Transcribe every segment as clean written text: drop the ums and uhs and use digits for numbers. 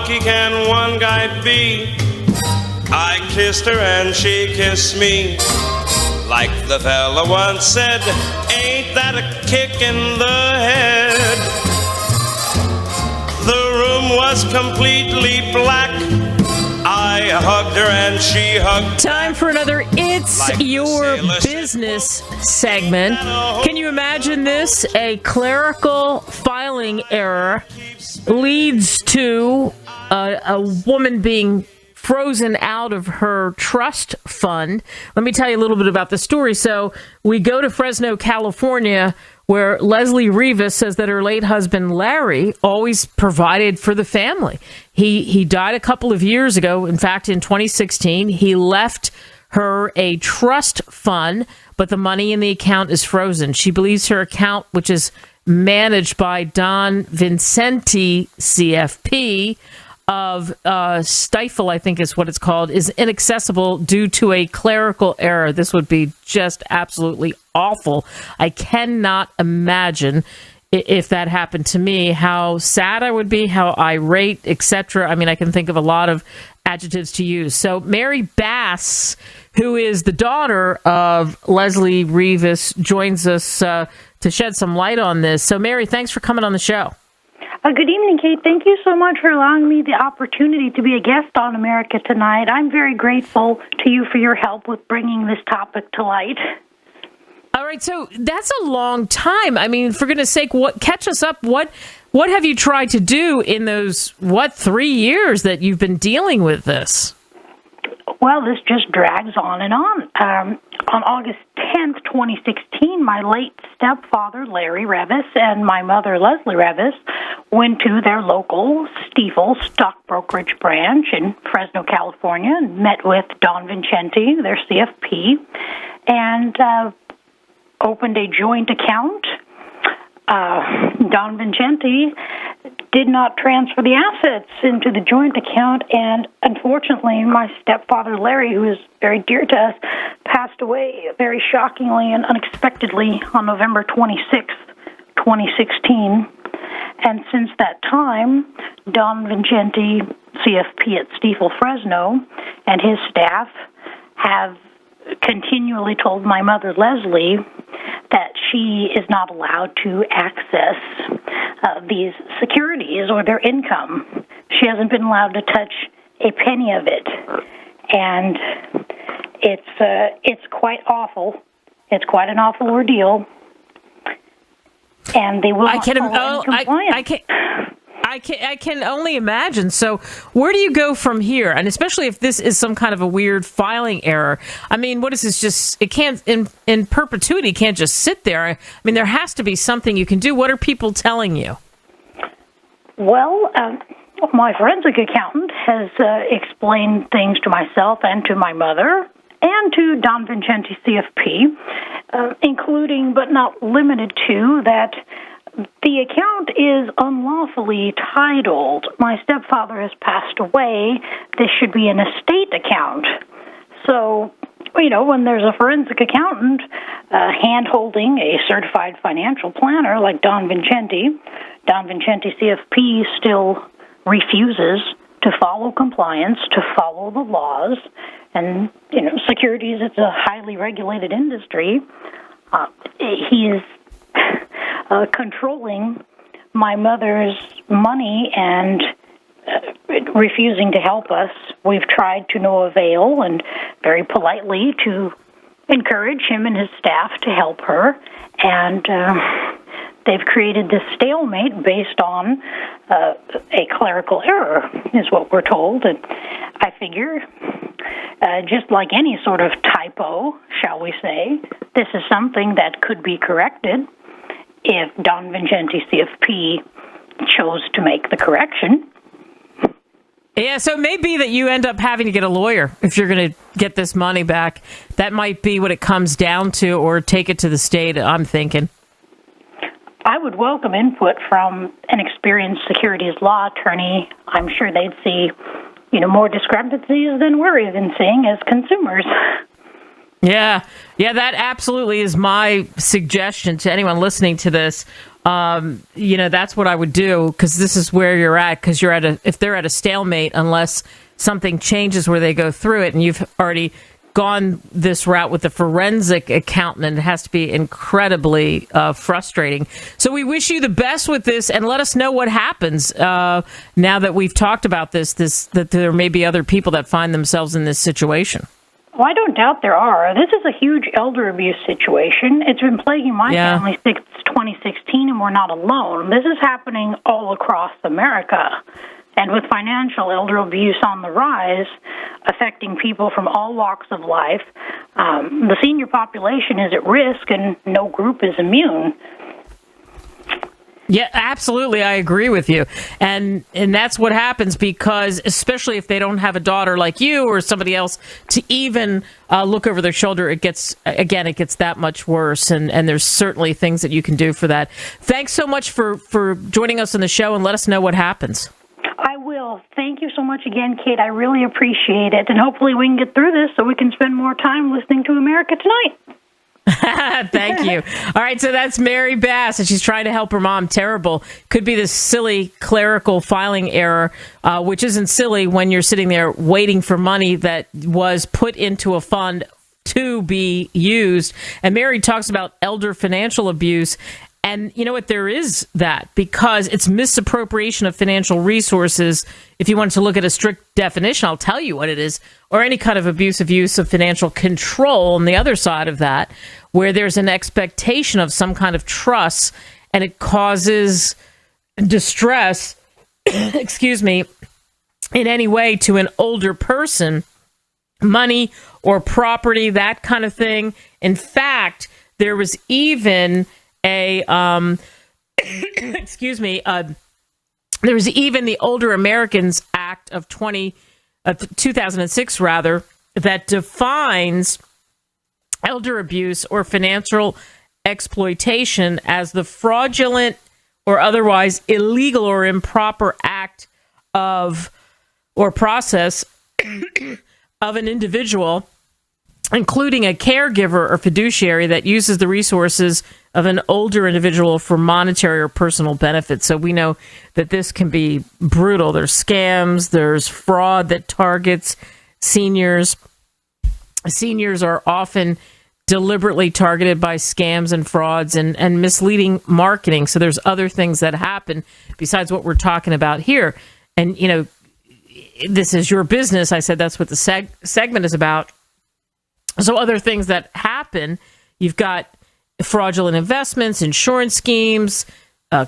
lucky can one guy be? I kissed her and she kissed me. Like the fella once said, ain't that a kick in the head? The room was completely black. I hugged her and she hugged. Time for another It's like Your Business segment. Can you imagine this? A clerical filing error leads to a woman being frozen out of her trust fund. Let me tell you a little bit about the story. So we go to Fresno, California, where Leslie Rivas says that her late husband, Larry, always provided for the family. He died a couple of years ago. In fact, in 2016, he left her a trust fund, but the money in the account is frozen. She believes her account, which is managed by Don Vincenti, CFP, of Stifle, I think is what it's called, is inaccessible due to a clerical error. This would be just absolutely awful. I cannot imagine if that happened to me, how sad I would be, how irate, etc. I mean, I can think of a lot of adjectives to use. So Mary Bass, who is the daughter of Leslie Rivas, joins us to shed some light on this. So Mary, thanks for coming on the show. Good evening, Kate. Thank you so much for allowing me the opportunity to be a guest on America Tonight. I'm very grateful to you for your help with bringing this topic to light. All right, so that's a long time. I mean, for goodness sake, catch us up. What have you tried to do in those, 3 years that you've been dealing with this? Well, this just drags on and on. On August 10th, 2016, my late stepfather, Larry Revis, and my mother, Leslie Revis, went to their local Stifel stock brokerage branch in Fresno, California, and met with Don Vincenti, their CFP, and opened a joint account. Don Vincenti did not transfer the assets into the joint account, and unfortunately, my stepfather, Larry, who is very dear to us, passed away very shockingly and unexpectedly on November 26th, 2016. And since that time, Don Vincenti, CFP at Stifel Fresno, and his staff have continually told my mother, Leslie, that she is not allowed to access these securities or their income. She hasn't been allowed to touch a penny of it. And it's quite awful. It's quite an awful ordeal. And they will not follow in compliance. I can only imagine. So where do you go from here? And especially if this is some kind of a weird filing error. I mean, what is this? Just, it can't, in perpetuity, can't just sit there. I mean, there has to be something you can do. What are people telling you? Well, my forensic accountant has explained things to myself and to my mother and to Don Vincenti, CFP, including but not limited to that the account is unlawfully titled. My stepfather has passed away. This should be an estate account. So, when there's a forensic accountant hand-holding a certified financial planner like Don Vincenti CFP still refuses to follow compliance, to follow the laws. And, securities, it's a highly regulated industry. He is controlling my mother's money and refusing to help us. We've tried to no avail and very politely to encourage him and his staff to help her. And they've created this stalemate based on a clerical error, is what we're told. And I figure, just like any sort of typo, shall we say, this is something that could be corrected if Don Vincenti, CFP, chose to make the correction. Yeah, so it may be that you end up having to get a lawyer if you're going to get this money back. That might be what it comes down to, or take it to the state, I'm thinking. I would welcome input from an experienced securities law attorney. I'm sure they'd see, more discrepancies than we're even seeing as consumers. Yeah, that absolutely is my suggestion to anyone listening to this. that's what I would do, because this is where you're at, because if they're at a stalemate, unless something changes where they go through it, and you've already gone this route with the forensic accountant, and it has to be incredibly frustrating. So we wish you the best with this, and let us know what happens now that we've talked about this, that there may be other people that find themselves in this situation. Well, I don't doubt there are. This is a huge elder abuse situation. It's been plaguing my family since 2016, and we're not alone. This is happening all across America. And with financial elder abuse on the rise, affecting people from all walks of life, the senior population is at risk, and no group is immune. Yeah, absolutely. I agree with you. And that's what happens, because especially if they don't have a daughter like you or somebody else to even look over their shoulder, it gets that much worse. And there's certainly things that you can do for that. Thanks so much for joining us on the show, and let us know what happens. I will. Thank you so much again, Kate. I really appreciate it. And hopefully we can get through this so we can spend more time listening to America Tonight. Thank you. All right, so that's Mary Bass, and she's trying to help her mom. Terrible. Could be this silly clerical filing error, which isn't silly when you're sitting there waiting for money that was put into a fund to be used. And Mary talks about elder financial abuse. And you know what? There is that, because it's misappropriation of financial resources. If you wanted to look at a strict definition, I'll tell you what it is, or any kind of abusive use of financial control on the other side of that, where there's an expectation of some kind of trust, and it causes distress, excuse me, in any way to an older person, money or property, that kind of thing. In fact, there was even there was even the Older Americans Act of 2006 that defines elder abuse or financial exploitation as the fraudulent or otherwise illegal or improper act of or process of an individual, including a caregiver or fiduciary, that uses the resources of an older individual for monetary or personal benefit. So we know that this can be brutal. There's scams, there's fraud that targets seniors. Seniors are often deliberately targeted by scams and frauds and misleading marketing. So there's other things that happen besides what we're talking about here. And, this is your business. I said that's what the segment is about. So other things that happen, you've got fraudulent investments, insurance schemes,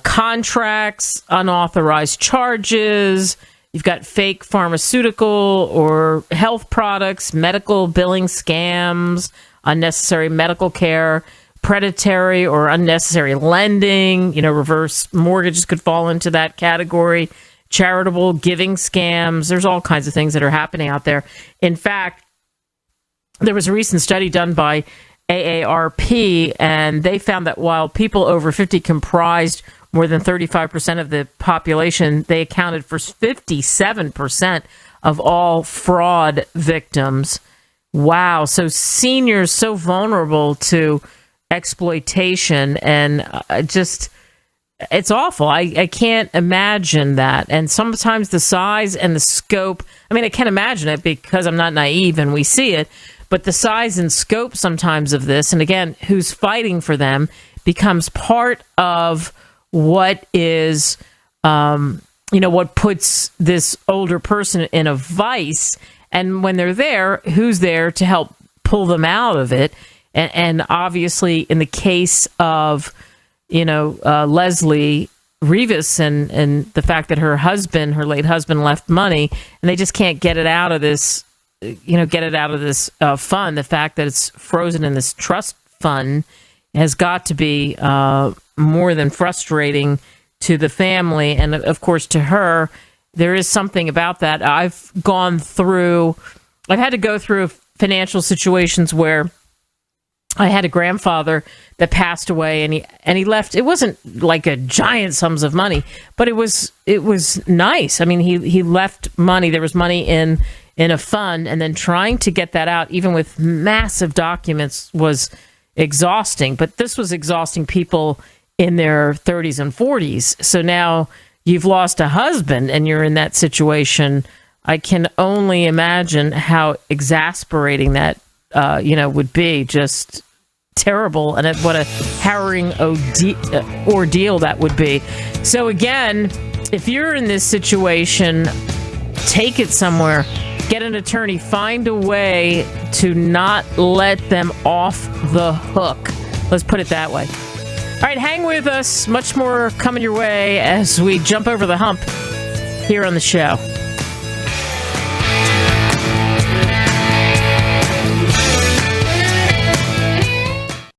contracts, unauthorized charges. You've got fake pharmaceutical or health products, medical billing scams, unnecessary medical care, predatory or unnecessary lending. Reverse mortgages could fall into that category. Charitable giving scams. There's all kinds of things that are happening out there. In fact, there was a recent study done by AARP, and they found that while people over 50 comprised more than 35% of the population, they accounted for 57% of all fraud victims. Wow. So seniors so vulnerable to exploitation, and it's awful. I can't imagine that. And sometimes the size and the scope, I can't imagine it because I'm not naive and we see it, but the size and scope sometimes of this, and again, who's fighting for them, becomes part of what is, what puts this older person in a vice. And when they're there, who's there to help pull them out of it? And obviously, in the case of, Leslie Rivas and the fact that her late husband left money, and they just can't get it out of this, fund. The fact that it's frozen in this trust fund has got to be more than frustrating to the family. And of course, to her, there is something about that. I've had to go through financial situations where I had a grandfather that passed away, and he left. It wasn't like a giant sums of money, but it was nice. He left money. There was money in a fund, and then trying to get that out, even with massive documents, was exhausting. But this was exhausting people in their 30s and 40s. So now you've lost a husband and you're in that situation. I can only imagine how exasperating that, would be. Just terrible. And what a harrowing ordeal that would be. So again, if you're in this situation, take it somewhere. Get an attorney. Find a way to not let them off the hook. Let's put it that way. All right, hang with us. Much more coming your way as we jump over the hump here on the show.